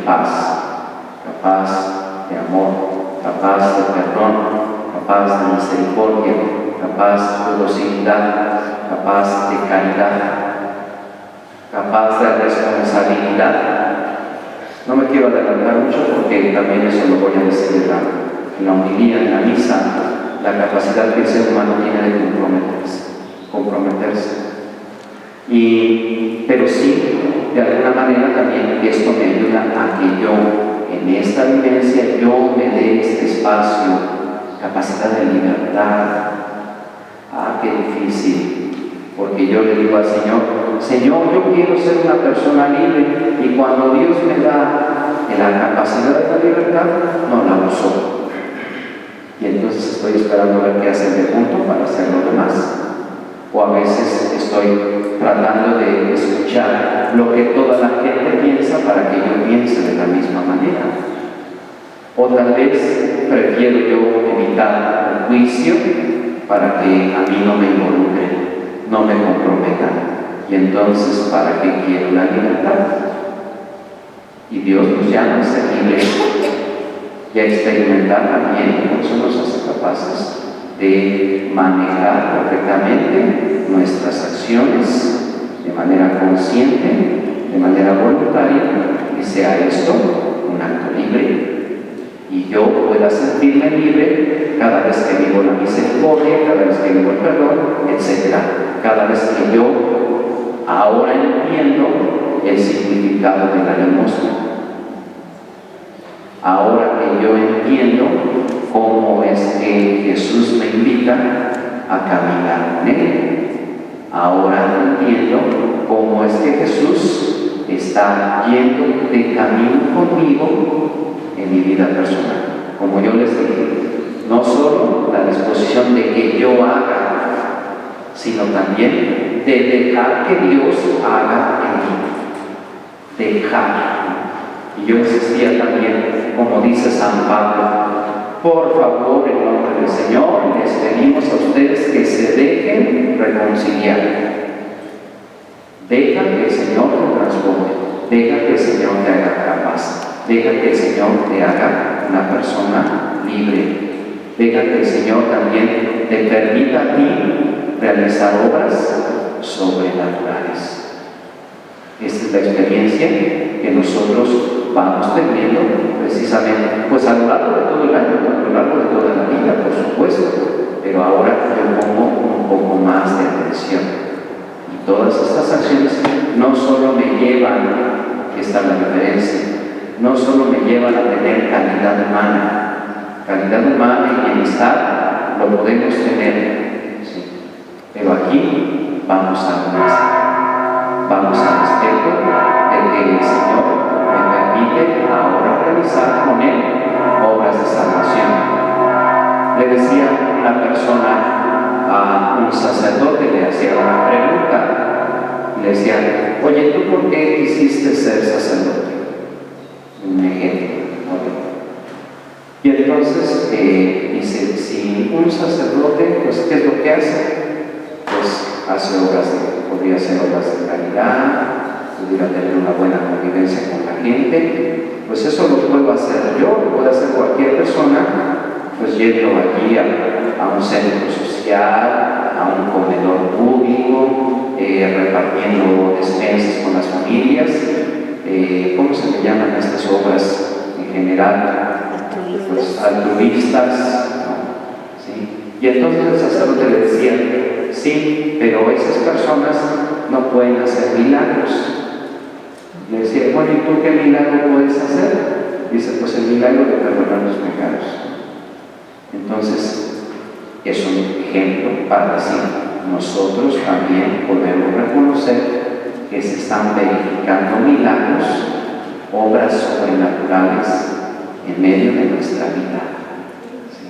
paz, capaz de amor, capaz de perdón, capaz de misericordia, capaz de docilidad, capaz de caridad, capaz de responsabilidad. No me quiero adelantar mucho porque también eso lo voy a decir en la homilía, en la misa, la capacidad que el ser humano tiene de comprometerse. Pero sí, de alguna manera también esto me ayuda a que yo, en esta vivencia, yo me dé este espacio, capacidad de libertad. Qué difícil, porque yo le digo al Señor, Señor, yo quiero ser una persona libre, y cuando Dios me da la capacidad de la libertad, no la uso. Y entonces estoy esperando a ver qué hace de punto para hacer lo demás. O a veces estoy tratando de escuchar lo que toda la gente piensa para que yo piense de la misma manera. O tal vez prefiero yo evitar el juicio para que a mí no me involucren, no me comprometan. Y entonces, ¿para qué quiero la libertad? Y Dios nos llama a ser libres y a experimentar también, por eso nos hace capaces de manejar perfectamente nuestras acciones de manera consciente, de manera voluntaria, y sea esto un acto libre. Y yo pueda sentirme libre cada vez que vivo la misericordia, cada vez que vivo el perdón, etc. Cada vez que yo ahora entiendo el significado de la limosna. Ahora que yo entiendo cómo es que Jesús me invita a caminar con Él. Ahora entiendo cómo es que Jesús está yendo de camino conmigo en mi vida personal. Como yo les dije, no solo la disposición de que yo haga, sino también de dejar que Dios haga en mí. Dejar. Y yo insistía también, como dice San Pablo, por favor, en nombre del Señor, les pedimos a ustedes que se dejen reconciliar. Deja que el Señor te transforme, deja que el Señor te haga capaz, deja que el Señor te haga una persona libre, deja que el Señor también te permita a ti realizar obras sobrenaturales. Esta es la experiencia que nosotros vamos teniendo precisamente, pues a lo largo de todo el año, a lo largo de toda la vida, por supuesto, pero ahora yo pongo un poco más de atención. Y todas estas acciones no solo me llevan, esta es la diferencia, no solo me llevan a tener calidad humana y bienestar, lo podemos tener, sí. Pero aquí vamos a más. Vamos al aspecto de que el Señor me permite ahora realizar con Él obras de salvación. Le decía una persona a un sacerdote, le hacía una pregunta, y le decía, oye, ¿tú por qué quisiste ser sacerdote? Un ejemplo, Y entonces dice, si un sacerdote, pues ¿qué es lo que hace? Pues hace podría hacer obras de caridad, pudiera tener una buena convivencia con la gente. Pues eso lo puedo hacer yo, lo puede hacer cualquier persona, pues yendo allí a un centro social, a un comedor público, repartiendo despensas con las familias. ¿Cómo se le llaman estas obras en general? Pues altruistas, ¿no? ¿Sí? Y entonces el sacerdote le decía, sí, pero esas personas no pueden hacer milagros. Le decía, bueno, ¿y tú qué milagro puedes hacer? Dice, pues el milagro de perdonar los pecados. Entonces, es un ejemplo para decir, nosotros también podemos reconocer que se están verificando milagros, obras sobrenaturales en medio de nuestra vida. ¿Sí?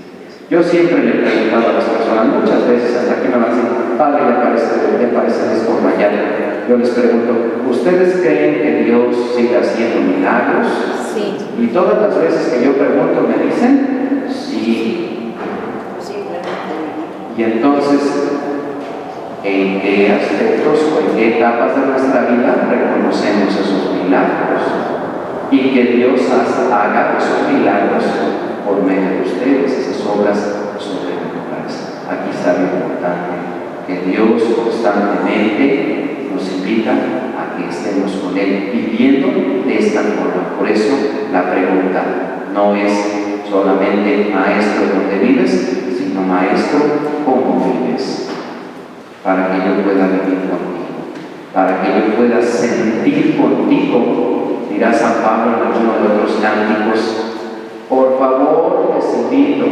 Yo siempre le he preguntado a las personas, muchas veces, hasta que me van a decir, Padre, le parece descombayado. Yo les pregunto, ¿ustedes creen que Dios sigue haciendo milagros? Sí. Y todas las veces que yo pregunto me dicen, sí. Y entonces, ¿en qué aspectos o en qué etapas de nuestra vida reconocemos esos milagros? Y que Dios haga esos milagros por medio de ustedes, esas obras sobrenaturales. Aquí está lo importante, que Dios constantemente nos invita a que estemos con Él viviendo de esta forma. Por eso la pregunta no es solamente, Maestro, ¿dónde vives?, sino, Maestro, ¿cómo vives? Para que yo pueda vivir contigo, para que yo pueda sentir contigo. Dirá San Pablo en alguno de otros cánticos, por favor, les invito,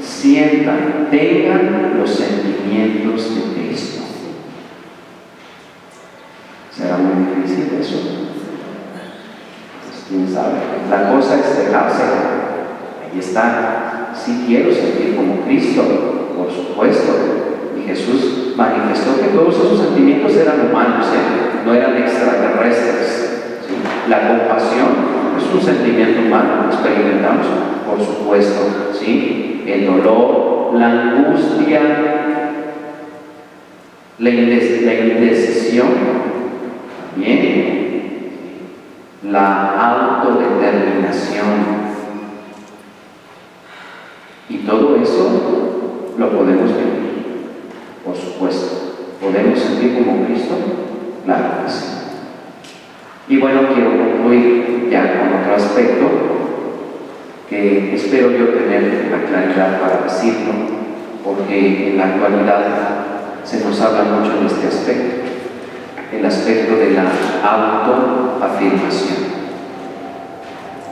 sientan, tengan los sentimientos de Cristo. ¿Será muy difícil eso? Pues quién sabe. La cosa es dejarse. Ahí está. Si quiero sentir como Cristo, por supuesto. Y Jesús manifestó que todos esos sentimientos eran humanos, no eran extraterrestres. ¿Sí? La compasión es un sentimiento humano, lo experimentamos, por supuesto. ¿Sí? El dolor, la angustia, la indecisión, también, la autodeterminación. Y todo eso lo podemos vivir, por supuesto. ¿Podemos sentir como Cristo? Claro que sí. Y bueno, quiero concluir ya con otro aspecto que espero yo tener la claridad para decirlo, porque en la actualidad se nos habla mucho de este aspecto, el aspecto de la autoafirmación.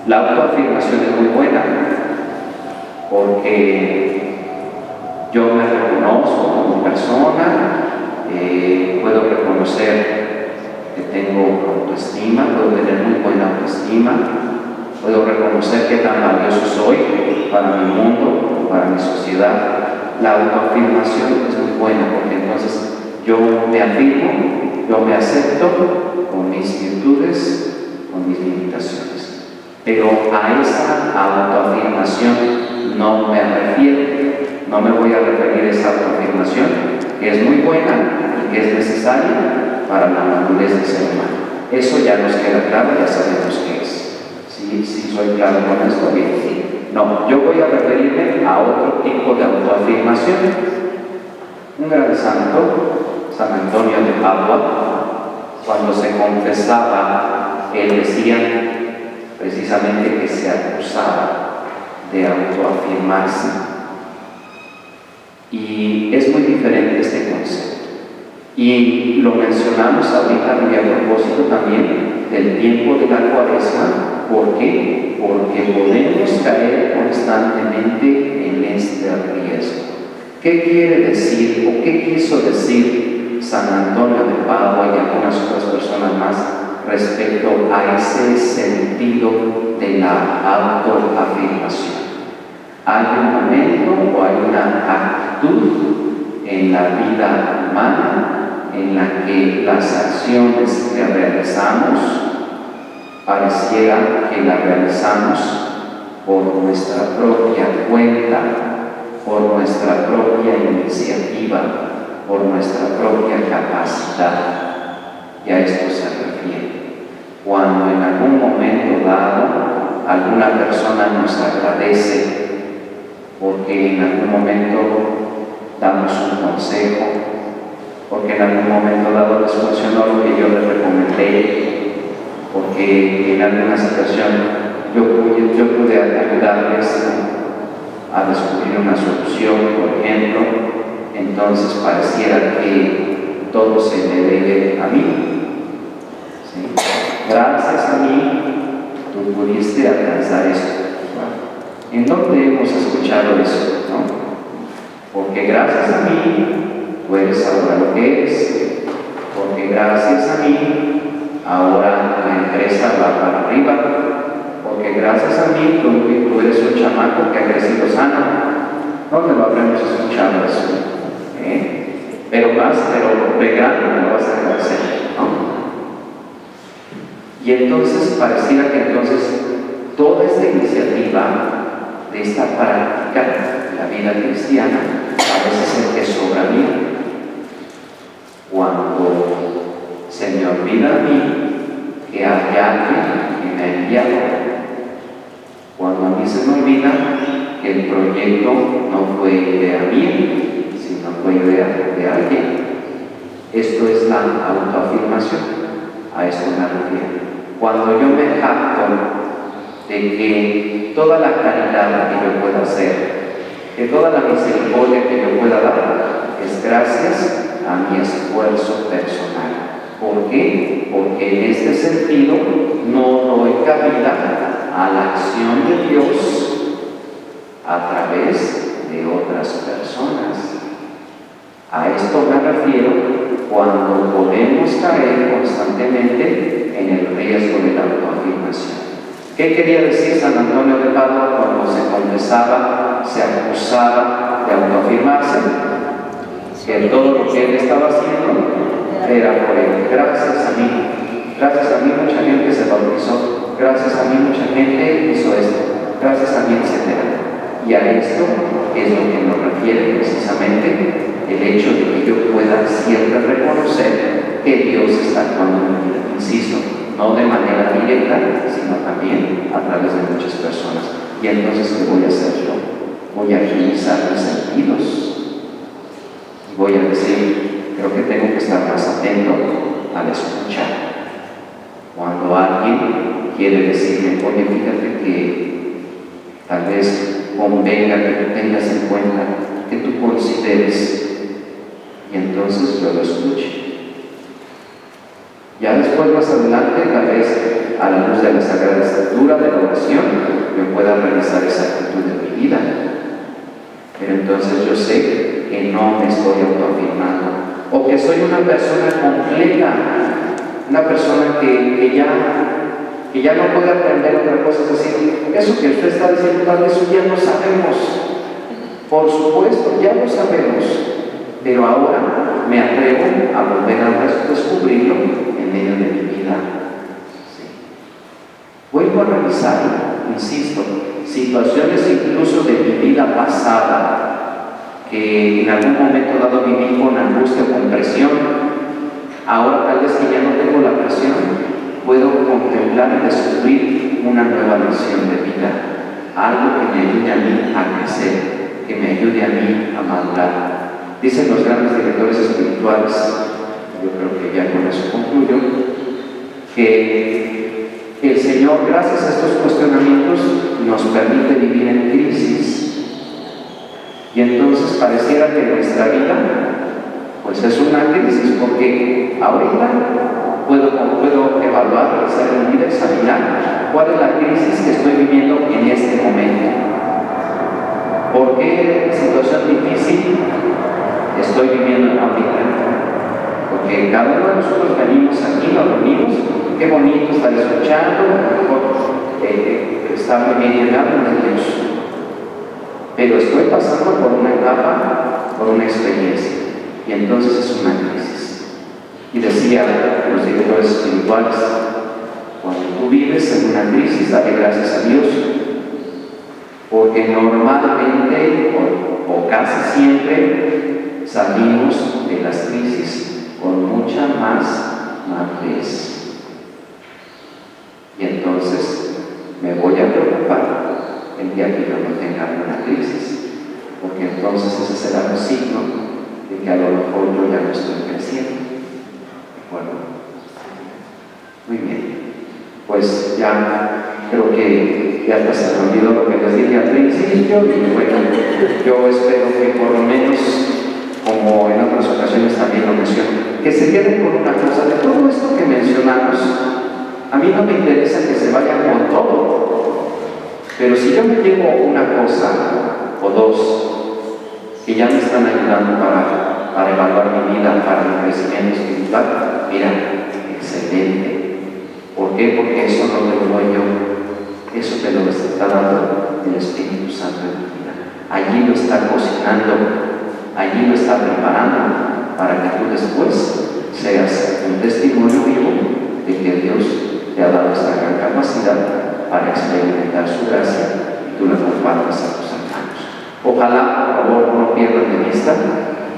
La autoafirmación es muy buena, porque yo me reconozco como persona, puedo reconocer que tengo autoestima, puedo tener muy buena autoestima, puedo reconocer qué tan valioso soy para mi mundo, para mi sociedad. La autoafirmación es muy buena, porque entonces yo me afirmo, yo me acepto con mis virtudes, con mis limitaciones. Pero a esa autoafirmación no me refiero, no me voy a referir a esa autoafirmación, que es muy buena y que es necesaria para la madurez del ser humano. Eso ya nos queda claro, ya sabemos qué es. ¿Sí soy claro con esto? Bien. No, yo voy a referirme a otro tipo de autoafirmación. Un gran santo, San Antonio de Padua, cuando se confesaba, él decía precisamente que se acusaba de autoafirmarse. Y es muy diferente este concepto. Y lo mencionamos ahorita y a propósito también del tiempo de la Cuaresma. ¿Por qué? Porque podemos caer constantemente en este riesgo. ¿Qué quiere decir o qué quiso decir San Antonio de Padua y algunas otras personas más respecto a ese sentido de la autoafirmación? Hay un momento o hay una actitud en la vida humana en la que las acciones que realizamos pareciera que las realizamos por nuestra propia cuenta, por nuestra propia iniciativa, por nuestra propia capacidad. Y a esto se refiere. Cuando en algún momento dado alguna persona nos agradece porque en algún momento damos un consejo, porque en algún momento dado les funcionó lo que yo les recomendé, porque en alguna situación yo pude ayudarles a descubrir una solución, por ejemplo, entonces pareciera que todo se me debe a mí. ¿Sí? Gracias a mí, tú pudiste alcanzar esto. ¿En dónde hemos escuchado eso? ¿No? Porque gracias a mí, tú eres ahora lo que eres. Porque gracias a mí, ahora la empresa va para arriba. Porque gracias a mí, tú eres un chamaco que ha crecido sano. ¿Dónde lo habremos escuchado eso? Pero de grande me lo vas a agradecer, ¿no? Y entonces pareciera que toda esta iniciativa de esta práctica de la vida cristiana parece ser que sobra a mí. Cuando se me olvida a mí que hay alguien que me ha enviado, cuando a mí se me olvida que el proyecto no fue idea mía, sino fue idea de alguien. Esto es la autoafirmación, a esto me refiero. Cuando yo me jacto de que toda la caridad que yo pueda hacer, que toda la misericordia que yo pueda dar, es gracias a mi esfuerzo personal. ¿Por qué? Porque en este sentido no doy cabida a la acción de Dios a través de otras personas. A esto me refiero cuando podemos caer constantemente en el riesgo de la autoafirmación. ¿Qué quería decir San Antonio de Padua cuando se confesaba, se acusaba de autoafirmarse? Que todo lo que él estaba haciendo era por él. Gracias a mí mucha gente se bautizó, gracias a mí mucha gente hizo esto, gracias a mí, etc. Y a esto es lo que nos refiere precisamente el hecho de que yo pueda siempre reconocer que Dios está actuando en mi vida. Insisto, no de manera directa, sino también a través de muchas personas. Y entonces, ¿qué voy a hacer yo? Voy a agilizar mis sentidos. Y voy a decir, creo que tengo que estar más atento a la escucha. Cuando alguien quiere decirme, oye, fíjate que tal vez convenga que tú tengas en cuenta, que tú consideres, y entonces yo lo escuche. Ya después, más adelante, tal vez a la luz de la Sagrada Escritura, de la oración, yo pueda realizar esa actitud en mi vida. Pero entonces yo sé que no me estoy autoafirmando, o que soy una persona completa, una persona que ya no puede aprender otra cosa. Es decir, eso que usted está diciendo, tal vez eso ya lo sabemos. Por supuesto, ya lo sabemos, pero ahora me atrevo a volver a descubrirlo en medio de mi vida. Sí. Vuelvo a revisar, insisto, situaciones incluso de mi vida pasada, que en algún momento dado viví con angustia o con presión. Ahora tal vez que ya no tengo la presión, puedo contemplar y descubrir una nueva lección de vida, algo que me ayude a mí a crecer, que me ayude a mí a madurar. Dicen los grandes directores espirituales, yo creo que ya con eso concluyo, que el Señor, gracias a estos cuestionamientos, nos permite vivir en crisis. Y entonces pareciera que nuestra vida pues es una crisis, porque ahorita puedo evaluar, hacer mi vida, examinar cuál es la crisis que estoy viviendo en este momento. ¿Por qué situación difícil estoy viviendo ahorita? Porque cada uno de nosotros venimos aquí, nos reunimos, qué bonito estar escuchando, estar bien llenado de Dios. Pero estoy pasando por una etapa, por una experiencia, y entonces es una crisis. Y decía los directores espirituales, cuando tú vives en una crisis, dale gracias a Dios, porque normalmente o casi siempre salimos de las crisis con mucha más madurez. Y entonces me voy a preocupar el día que yo no tenga una crisis, porque entonces ese será un signo de que a lo mejor yo ya no estoy creciendo. ¿De acuerdo? Muy bien. Pues ya creo que ya hasta se me olvidó lo que les dije al principio, y bueno, yo espero que por lo menos, como en otras ocasiones también lo menciono, que se queden con una cosa. De todo esto que mencionamos, a mí no me interesa que se vayan con todo, pero si yo me llevo una cosa o dos que ya me están ayudando para evaluar mi vida, para mi crecimiento espiritual, mira, excelente. ¿Por qué? Porque eso no te lo doy yo, eso te lo está dando el Espíritu Santo en tu vida. Allí lo está cocinando, allí lo está preparando para que tú después seas un testimonio vivo de que Dios te ha dado esta gran capacidad para experimentar su gracia y tú la compartas a tus hermanos. Ojalá, por favor, no pierdan de vista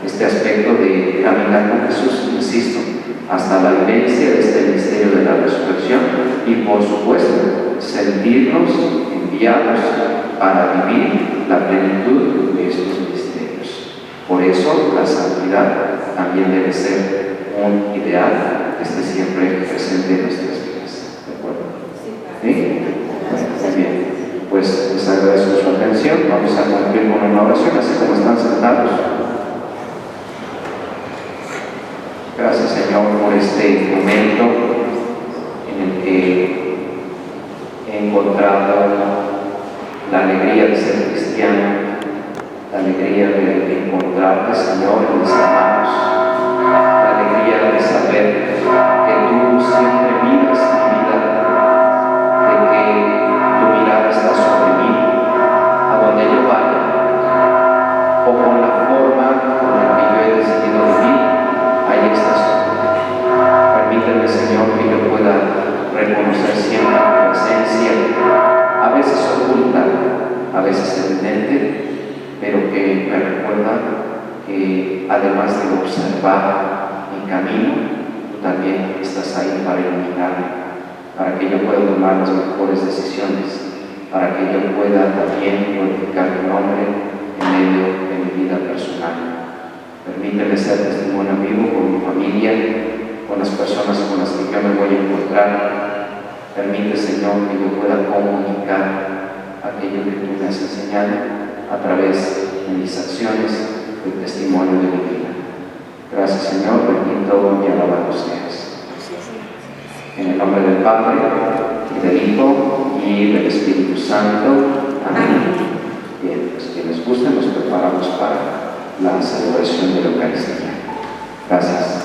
este aspecto de caminar con Jesús, insisto, hasta la vivencia de este misterio de la resurrección y, por supuesto, sentirnos enviados para vivir la plenitud de estos misterios. Por eso, la santidad también debe ser un ideal que esté siempre presente en nuestras vidas. ¿De acuerdo? ¿Sí? Muy bien. Pues les agradezco su atención. Vamos a concluir con una oración, así como están sentados. Gracias, Señor, por este momento en el que he encontrado la alegría de ser cristiano, la alegría de encontrarte, Señor, en mis hermanos, la alegría de saber que tú siempre miras mi vida, de que tu mirada está sobre mí, a donde yo vaya, o con la forma con la que yo he decidido vivir. Ahí estás tú. Permíteme, Señor, que yo pueda reconocer siempre tu presencia, a veces oculta, a veces evidente, pero que me recuerda que además de observar mi camino, tú también estás ahí para iluminarme, para que yo pueda tomar las mejores decisiones, para que yo pueda también glorificar tu nombre en medio de mi vida personal. Permíteme ser testimonio vivo con mi familia, con las personas con las que yo me voy a encontrar. Permite, Señor, que yo pueda comunicar aquello que tú me has enseñado a través de mis acciones, del testimonio de mi vida. Gracias, Señor, bendito y alabado seas. En el nombre del Padre, y del Hijo, y del Espíritu Santo. Amén. Bien, pues quienes gusten, nos preparamos para la celebración de la Eucaristía. Gracias.